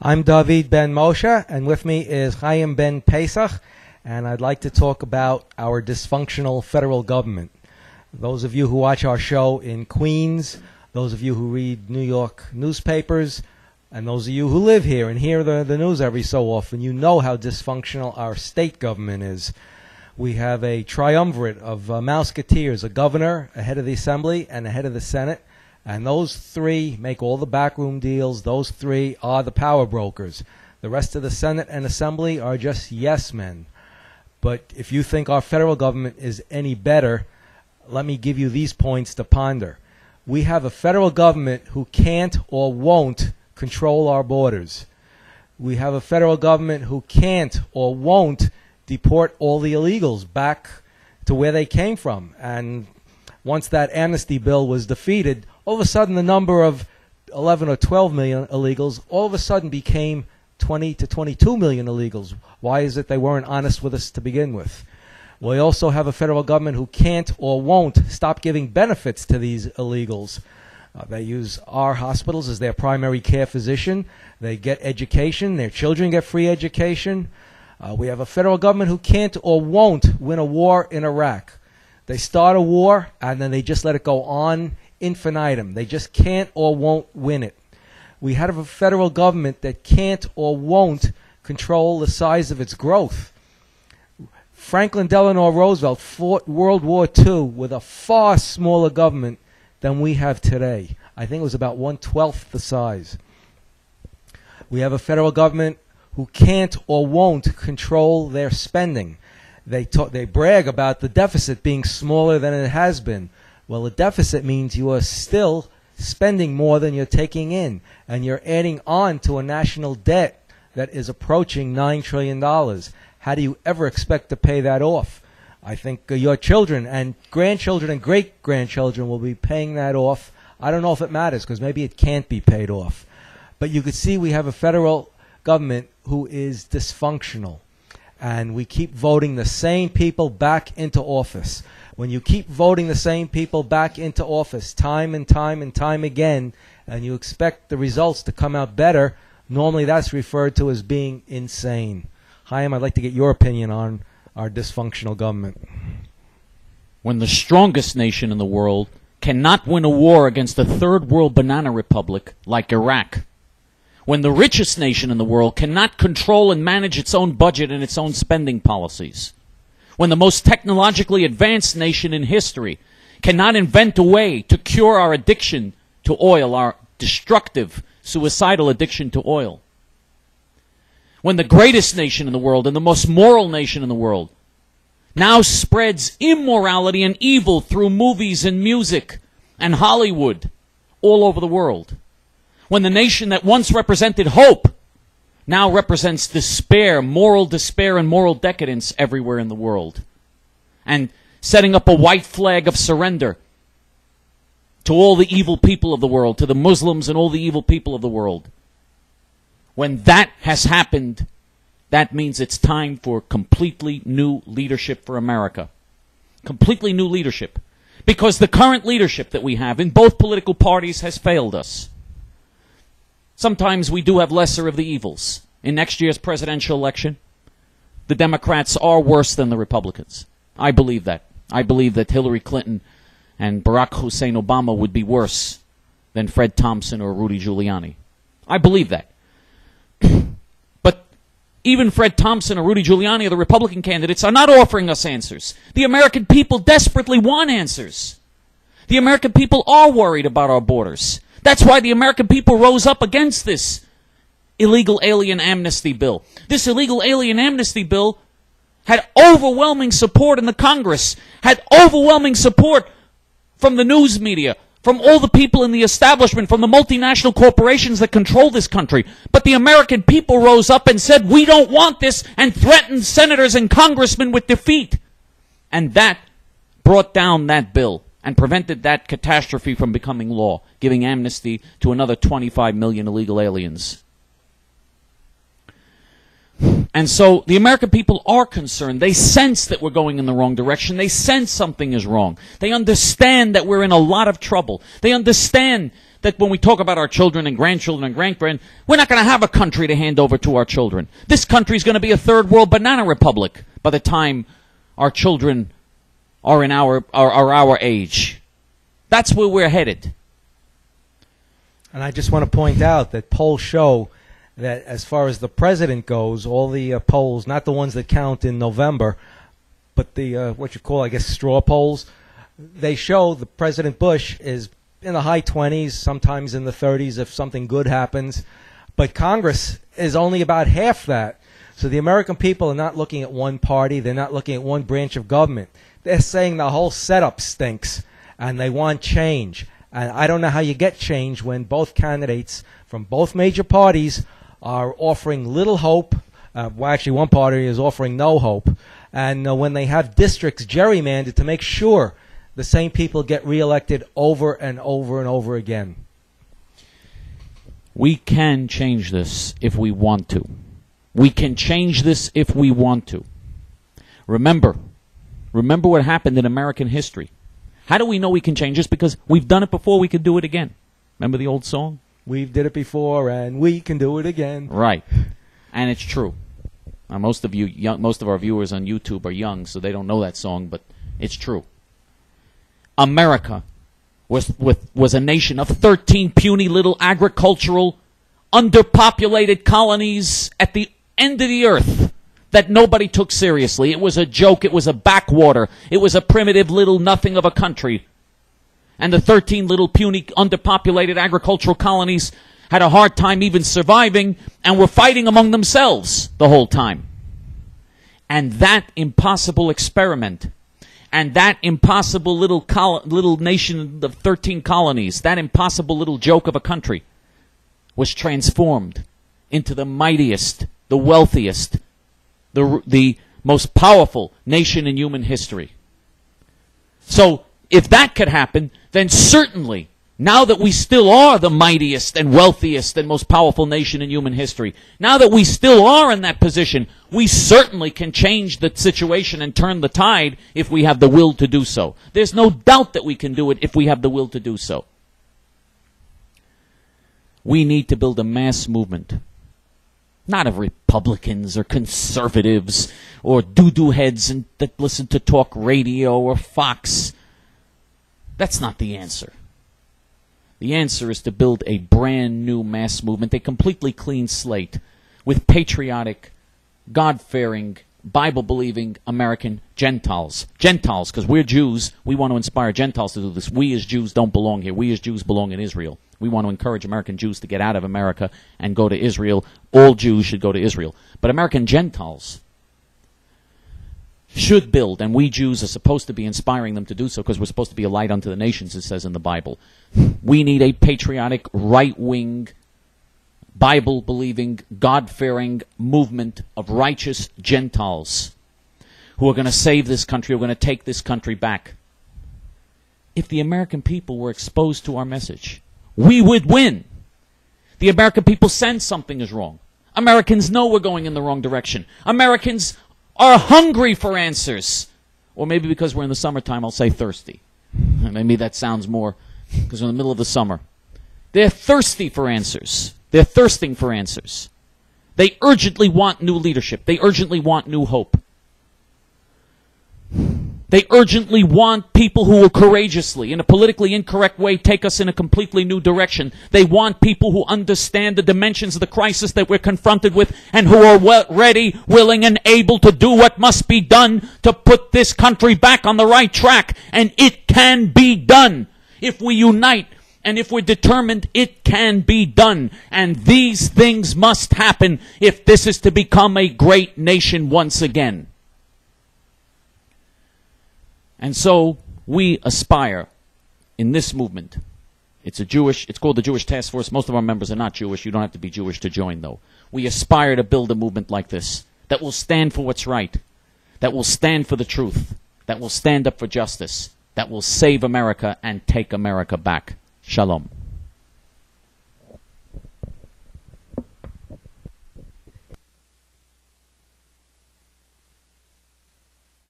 I'm David Ben Moshe, and with me is Chaim Ben Pesach, and I'd like to talk about our dysfunctional federal government. Those of you who watch our show in Queens, those of you who read New York newspapers, and those of you who live here and hear the news every so often, you know how dysfunctional our state government is. We have a triumvirate of Mouseketeers, a governor, a head of the Assembly, and a head of the Senate. And those three make all the backroom deals. Those three are the power brokers. The rest of the Senate and Assembly are just yes men. But if you think our federal government is any better, let me give you these points to ponder. We have a federal government who can't or won't control our borders. We have a federal government who can't or won't deport all the illegals back to where they came from. And once that amnesty bill was defeated, all of a sudden the number of 11 or 12 million illegals all of a sudden became 20 to 22 million illegals. Why is it they weren't honest with us to begin with? We also have a federal government who can't or won't stop giving benefits to these illegals. They use our hospitals as their primary care physician. They get education. Their children get free education. We have a federal government who can't or won't win a war in Iraq. They start a war, and then they just let it go on infinitum. They just can't or won't win it. We have a federal government that can't or won't control the size of its growth. Franklin Delano Roosevelt fought World War II with a far smaller government than we have today. I think it was about 1/12 the size. We have a federal government who can't or won't control their spending. They brag about the deficit being smaller than it has been. Well, a deficit means you are still spending more than you're taking in, and you're adding on to a national debt that is approaching $9 trillion. How do you ever expect to pay that off? I think your children and grandchildren and great-grandchildren will be paying that off. I don't know if it matters, because maybe it can't be paid off. But you could see we have a federal government who is dysfunctional. And we keep voting the same people back into office. When you keep voting the same people back into office time and time and time again, and you expect the results to come out better, normally that's referred to as being insane. Chaim, I'd like to get your opinion on our dysfunctional government. When the strongest nation in the world cannot win a war against a third world banana republic like Iraq, when the richest nation in the world cannot control and manage its own budget and its own spending policies, when the most technologically advanced nation in history cannot invent a way to cure our addiction to oil, our destructive, suicidal addiction to oil, when the greatest nation in the world and the most moral nation in the world now spreads immorality and evil through movies and music and Hollywood all over the world, when the nation that once represented hope now represents despair and moral decadence everywhere in the world, and setting up a white flag of surrender to all the evil people of the world, to the Muslims and all the evil people of the world. When that has happened, that means it's time for completely new leadership for America. Completely new leadership. Because the current leadership that we have in both political parties has failed us. Sometimes we do have lesser of the evils. In next year's presidential election, the Democrats are worse than the Republicans. I believe that. I believe that Hillary Clinton and Barack Hussein Obama would be worse than Fred Thompson or Rudy Giuliani. I believe that. But even Fred Thompson or Rudy Giuliani or the Republican candidates are not offering us answers. The American people desperately want answers. The American people are worried about our borders. That's why the American people rose up against this illegal alien amnesty bill. This illegal alien amnesty bill had overwhelming support in the Congress, had overwhelming support from the news media, from all the people in the establishment, from the multinational corporations that control this country. But the American people rose up and said, we don't want this, and threatened senators and congressmen with defeat. And that brought down that bill and prevented that catastrophe from becoming law, giving amnesty to another 25 million illegal aliens. And so the American people are concerned. They sense that we're going in the wrong direction. They sense something is wrong. They understand that we're in a lot of trouble. They understand that when we talk about our children and grandchildren and great-grand, we're not going to have a country to hand over to our children. This country is going to be a third world banana republic by the time our children are in our age. That's where we're headed. And I just want to point out that polls show that as far as the president goes, all the polls, not the ones that count in November, but the what you call, I guess, straw polls, they show the President Bush is in the high 20s, sometimes in the 30s if something good happens. But Congress is only about half that. So the American people are not looking at one party. They're not looking at one branch of government. They're saying the whole setup stinks, and they want change. And I don't know how you get change when both candidates from both major parties are offering little hope. Well, actually, one party is offering no hope. And when they have districts gerrymandered to make sure the same people get reelected over and over and over again. We can change this if we want to. We can change this if we want to. Remember what happened in American history. How do we know we can change this? Because we've done it before, we can do it again. Remember the old song? We've did it before, and we can do it again. Right. And it's true. Most of our viewers on YouTube are young, so they don't know that song, but it's true. America was a nation of 13 puny little agricultural, underpopulated colonies at the end of the earth that nobody took seriously. It was a joke. It was a backwater. It was a primitive little nothing of a country. And the 13 little puny, underpopulated agricultural colonies had a hard time even surviving and were fighting among themselves the whole time. And that impossible experiment and that impossible little nation of 13 colonies, that impossible little joke of a country, was transformed into the mightiest, the wealthiest, the most powerful nation in human history. So if that could happen, then certainly, now that we still are the mightiest and wealthiest and most powerful nation in human history, now that we still are in that position, we certainly can change the situation and turn the tide if we have the will to do so. There's no doubt that we can do it if we have the will to do so. We need to build a mass movement, not of Republicans or conservatives or doo-doo heads that listen to talk radio or Fox. That's not the answer. The answer is to build a brand new mass movement, a completely clean slate with patriotic, God-fearing, Bible-believing American Gentiles. Gentiles, because we're Jews, we want to inspire Gentiles to do this. We as Jews don't belong here. We as Jews belong in Israel. We want to encourage American Jews to get out of America and go to Israel. All Jews should go to Israel. But American Gentiles should build, and we Jews are supposed to be inspiring them to do so because we're supposed to be a light unto the nations, it says in the Bible. We need a patriotic, right-wing, Bible-believing, God-fearing movement of righteous Gentiles who are going to save this country, who are going to take this country back. If the American people were exposed to our message, we would win. The American people sense something is wrong. Americans know we're going in the wrong direction. Americans are hungry for answers. Or maybe because we're in the summertime, I'll say thirsty. Maybe that sounds more because we're in the middle of the summer. They're thirsty for answers. They're thirsting for answers. They urgently want new leadership. They urgently want new hope. They urgently want people who will courageously, in a politically incorrect way, take us in a completely new direction. They want people who understand the dimensions of the crisis that we're confronted with and who are ready, willing, and able to do what must be done to put this country back on the right track. And it can be done. If we unite and if we're determined, it can be done. And these things must happen if this is to become a great nation once again. And so we aspire in this movement. It's called the Jewish Task Force. Most of our members are not Jewish. You don't have to be Jewish to join, though. We aspire to build a movement like this that will stand for what's right, that will stand for the truth, that will stand up for justice, that will save America and take America back. Shalom.